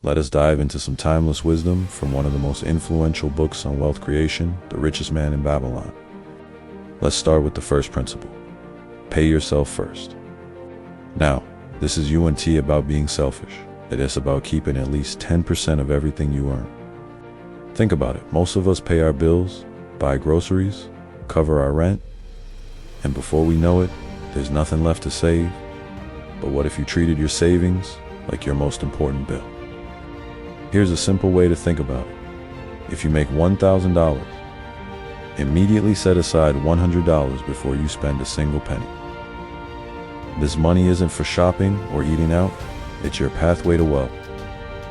Let us dive into some timeless wisdom from one of the most influential books on wealth creation, The Richest Man in Babylon. Let's start with the first principle. Pay yourself first. Now, this is UNT about being selfish. It is about keeping at least 10% of everything you earn. Think about it. Most of us pay our bills, buy groceries, cover our rent, and before we know it, there's nothing left to save. But what if you treated your savings like your most important bill? Here's a simple way to think about it. If you make $1,000, immediately set aside $100 before you spend a single penny. This money isn't for shopping or eating out, it's your pathway to wealth.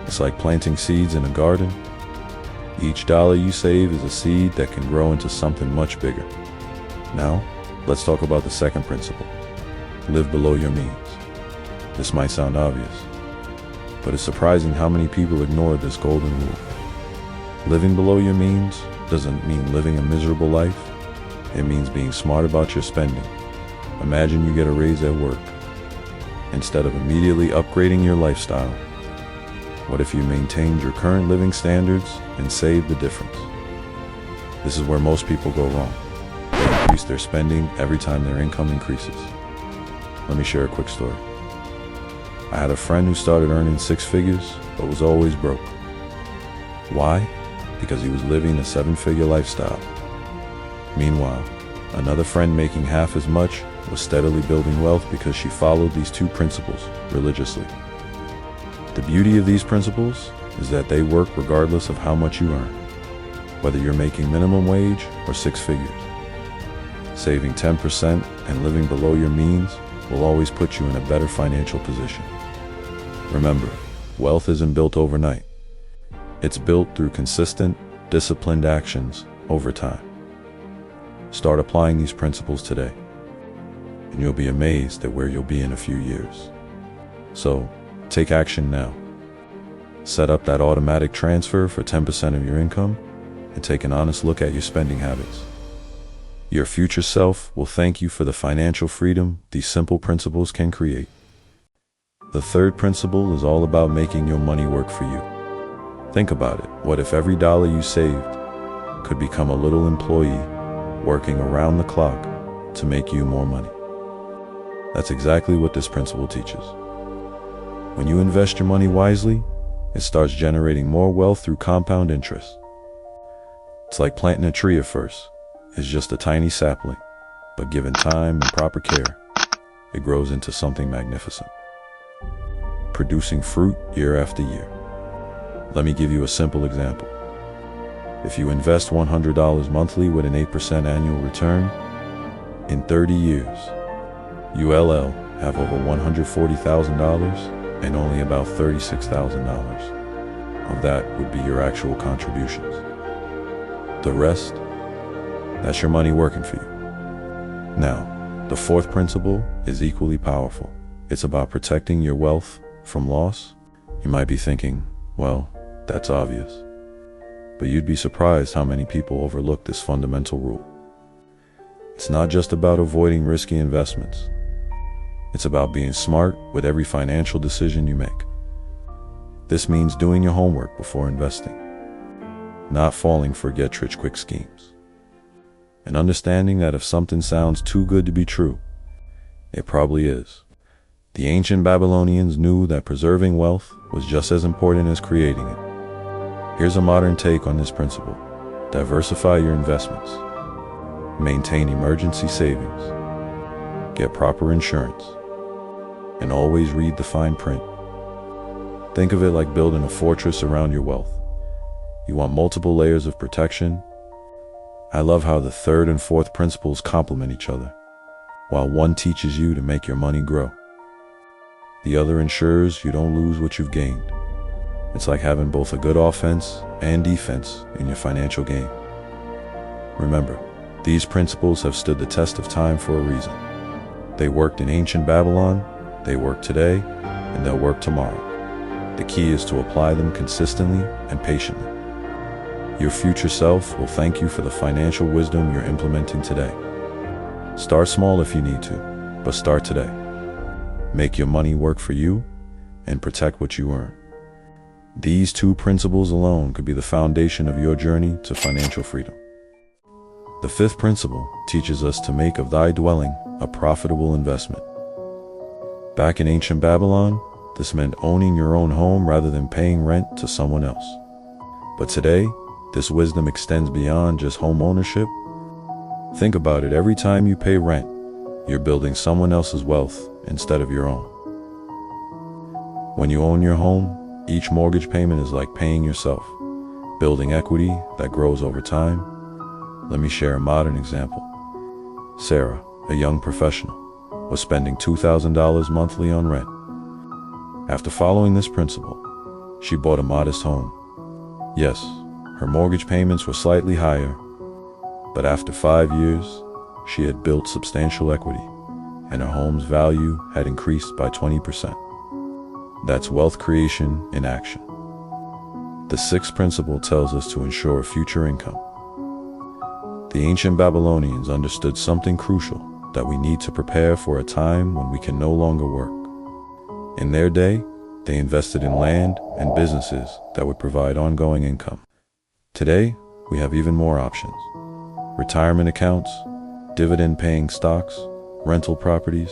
It's like planting seeds in a garden. Each dollar you save is a seed that can grow into something much bigger. Now, let's talk about the second principle. Live below your means. This might sound obvious, but it's surprising how many people ignore this golden rule. Living below your means doesn't mean living a miserable life. It means being smart about your spending. Imagine you get a raise at work. Instead of immediately upgrading your lifestyle, what if you maintained your current living standards and saved the difference? This is where most people go wrong. They increase their spending every time their income increases. Let me share a quick story. I had a friend who started earning 6 figures, but was always broke. Why? Because he was living a 7-figure lifestyle. Meanwhile, another friend making half as much was steadily building wealth because she followed these 2 principles religiously. The beauty of these principles is that they work regardless of how much you earn, whether you're making minimum wage or 6 figures. Saving 10% and living below your means will always put you in a better financial position. Remember, wealth isn't built overnight. It's built through consistent, disciplined actions over time. Start applying these principles today, and you'll be amazed at where you'll be in a few years. So, take action now. Set up that automatic transfer for 10% of your income, and take an honest look at your spending habits. Your future self will thank you for the financial freedom these simple principles can create. The third principle is all about making your money work for you. Think about it. What if every dollar you saved could become a little employee working around the clock to make you more money? That's exactly what this principle teaches. When you invest your money wisely, it starts generating more wealth through compound interest. It's like planting a tree at first. It's just a tiny sapling, but given time and proper care, it grows into something magnificent, producing fruit year after year. Let me give you a simple example. If you invest $100 monthly with an 8% annual return, in 30 years, you'll have over $140,000 and only about $36,000 of that would be your actual contributions. The rest, that's your money working for you. Now, the fourth principle is equally powerful. It's about protecting your wealth from loss. You might be thinking, well, that's obvious. But you'd be surprised how many people overlook this fundamental rule. It's not just about avoiding risky investments. It's about being smart with every financial decision you make. This means doing your homework before investing, not falling for get-rich-quick schemes, and understanding that if something sounds too good to be true, it probably is. The ancient Babylonians knew that preserving wealth was just as important as creating it. Here's a modern take on this principle. Diversify your investments. Maintain emergency savings. Get proper insurance. And always read the fine print. Think of it like building a fortress around your wealth. You want multiple layers of protection. I love how the third and fourth principles complement each other. While one teaches you to make your money grow, the other ensures you don't lose what you've gained. It's like having both a good offense and defense in your financial game. Remember, these principles have stood the test of time for a reason. They worked in ancient Babylon, they work today, and they'll work tomorrow. The key is to apply them consistently and patiently. Your future self will thank you for the financial wisdom you're implementing today. Start small if you need to, but start today. Make your money work for you and protect what you earn. These two principles alone could be the foundation of your journey to financial freedom. The fifth principle teaches us to make of thy dwelling a profitable investment. Back in ancient Babylon, this meant owning your own home rather than paying rent to someone else. But today, this wisdom extends beyond just home ownership. Think about it, every time you pay rent, you're building someone else's wealth instead of your own. When you own your home, each mortgage payment is like paying yourself, building equity that grows over time. Let me share a modern example. Sarah, a young professional, was spending $2,000 monthly on rent. After following this principle, she bought a modest home. Yes, her mortgage payments were slightly higher, but after 5 years, she had built substantial equity, and her home's value had increased by 20%. That's wealth creation in action. The sixth principle tells us to ensure future income. The ancient Babylonians understood something crucial, that we need to prepare for a time when we can no longer work. In their day, they invested in land and businesses that would provide ongoing income. Today, we have even more options. Retirement accounts, dividend-paying stocks, rental properties,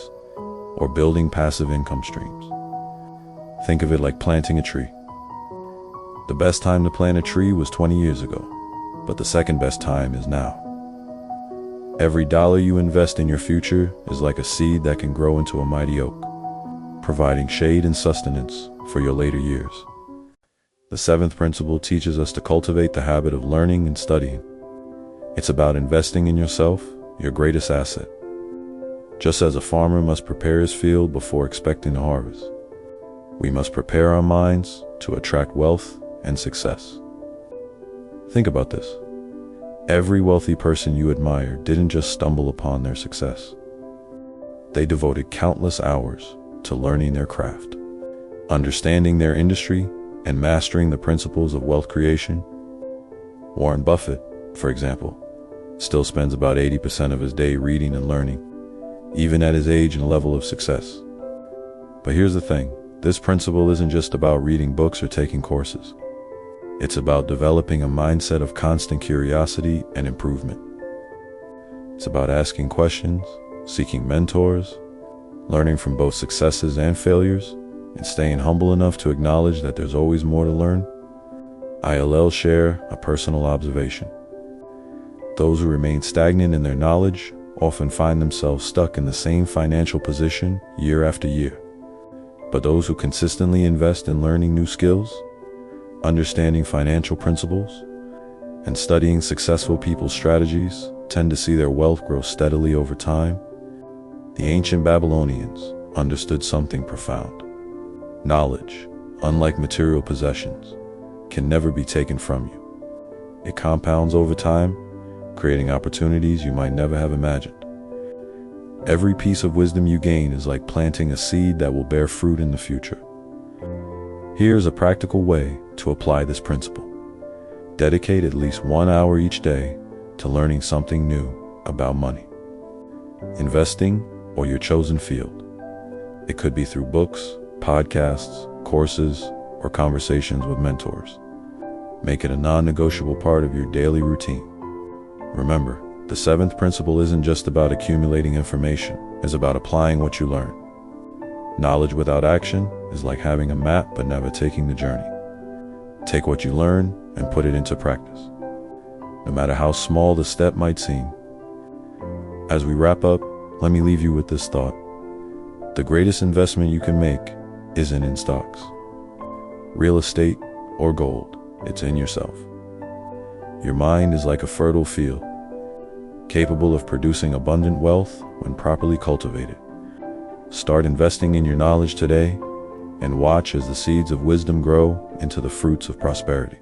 or building passive income streams. Think of it like planting a tree. The best time to plant a tree was 20 years ago, but the second best time is now. Every dollar you invest in your future is like a seed that can grow into a mighty oak, providing shade and sustenance for your later years. The seventh principle teaches us to cultivate the habit of learning and studying. It's about investing in yourself, your greatest asset. Just as a farmer must prepare his field before expecting a harvest, we must prepare our minds to attract wealth and success. Think about this. Every wealthy person you admire didn't just stumble upon their success. They devoted countless hours to learning their craft, understanding their industry, and mastering the principles of wealth creation. Warren Buffett, for example, still spends about 80% of his day reading and learning, even at his age and level of success. But here's the thing. This principle isn't just about reading books or taking courses. It's about developing a mindset of constant curiosity and improvement. It's about asking questions, seeking mentors, learning from both successes and failures, and staying humble enough to acknowledge that there's always more to learn. I'll share a personal observation. Those who remain stagnant in their knowledge often find themselves stuck in the same financial position year after year. But those who consistently invest in learning new skills, understanding financial principles, and studying successful people's strategies tend to see their wealth grow steadily over time. The ancient Babylonians understood something profound. Knowledge, unlike material possessions, can never be taken from you. It compounds over time, creating opportunities you might never have imagined. Every piece of wisdom you gain is like planting a seed that will bear fruit in the future. Here's a practical way to apply this principle. Dedicate at least 1 hour each day to learning something new about money, investing, or your chosen field. It could be through books, podcasts, courses, or conversations with mentors. Make it a non-negotiable part of your daily routine. Remember, the seventh principle isn't just about accumulating information, it's about applying what you learn. Knowledge without action is like having a map but never taking the journey. Take what you learn and put it into practice, no matter how small the step might seem. As we wrap up, let me leave you with this thought. The greatest investment you can make isn't in stocks, real estate, or gold. It's in yourself. Your mind is like a fertile field, capable of producing abundant wealth when properly cultivated. Start investing in your knowledge today and watch as the seeds of wisdom grow into the fruits of prosperity.